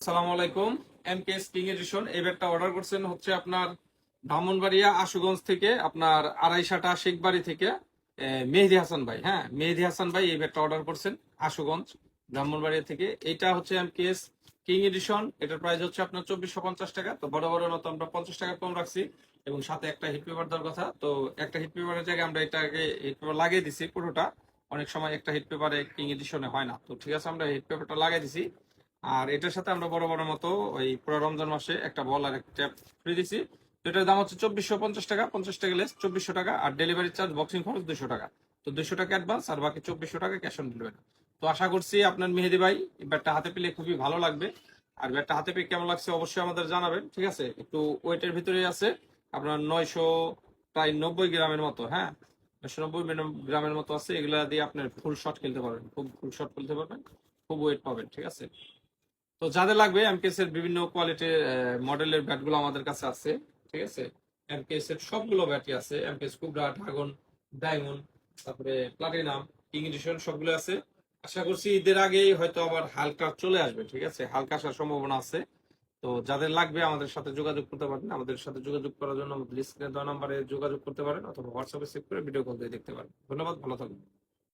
আসসালামু আলাইকুম। MKS king addition এই ব্যাগটা অর্ডার করছেন হচ্ছে আপনার ব্রাহ্মণবাড়িয়া আশুগঞ্জ থেকে, আপনার আড়াইশাটা শেখবাড়ি থেকে মেহেদি হাসান ভাই। হ্যাঁ, মেহেদি হাসান ভাই এই ব্যাগটা অর্ডার করছেন আশুগঞ্জ ব্রাহ্মণবাড়িয়া থেকে। এটা হচ্ছে এমকেএস কিং এডিশন। এটার প্রাইস হচ্ছে আপনার 2450 টাকা। তো বড় বড় মতো আমরা 50 টাকা কম রাখছি, এবং সাথে একটা হিট পেপার দেওয়ার কথা। তো একটা হিট পেপারের জায়গায় আমরা এটাকে হিট পেপার লাগিয়ে দিছি পুরোটা। অনেক সময় একটা হিট পেপারে কিং এডিশনে হয় না, তো ঠিক আছে আমরা হিট পেপারটা লাগিয়ে দিছি। আর এটার সাথে আমরা বড় বড় মতো ওই পুরো রমজান মাসে একটা বল আর একটা ট্যাপ ফ্রি দিছি। তো এটার দাম হচ্ছে 2450 টাকা, 50 টাকা লেস 2400 টাকা। আর ডেলিভারি চার্জ বক্সিং খরচ 200 টাকা। তো 200 টাকা অ্যাডভান্স আর বাকি 2400 টাকা ক্যাশ অন ডেলিভারি। তো আশা করছি আপনার মেহেদি ভাই এই ব্যাটটা হাতে পেলে খুবই ভালো লাগবে। আর ব্যাটটা হাতে পেয়ে কেমন লাগছে অবশ্যই আমাদের জানাবেন, ঠিক আছে? একটু ওয়েটের ভিতরেই আছে, আপনার 990 গ্রামের মতো। হ্যাঁ, 990 গ্রামের মতো আছে। এগুলা দিয়ে আপনার ফুল শট খেলতে পারবেন, খুব ফুল শট খেলতে পারবেন, খুব ওয়েট পাবেন, ঠিক আছে? তো যাদের লাগবে এমকেএস এর বিভিন্ন কোয়ালিটির মডেলের ব্যাট গুলো আমাদের কাছে আছে, ঠিক আছে? এমকেএস এর সবগুলো ব্যাটই আছে, এমকেএস কুবরা, ড্রাগন, ডায়মন্ড, তারপরে প্লাটিনাম, কিং এডিশন সবগুলো আছে। আশা করছি ঈদের আগেই হয়তো আবার হালকা চলে আসবে, ঠিক আছে? হালকা আসার সম্ভাবনা আছে। তো যাদের লাগবে আমাদের সাথে যোগাযোগ করতে পারেন। আমাদের সাথে যোগাযোগ করার জন্য আমাদের স্ক্রিনে দেওয়া নাম্বারে যোগাযোগ করতে পারেন, অথবা হোয়াটসঅ্যাপে সেভ করে ভিডিও কল দিয়ে দেখতে পারেন। ধন্যবাদ, ভালো থাকবেন।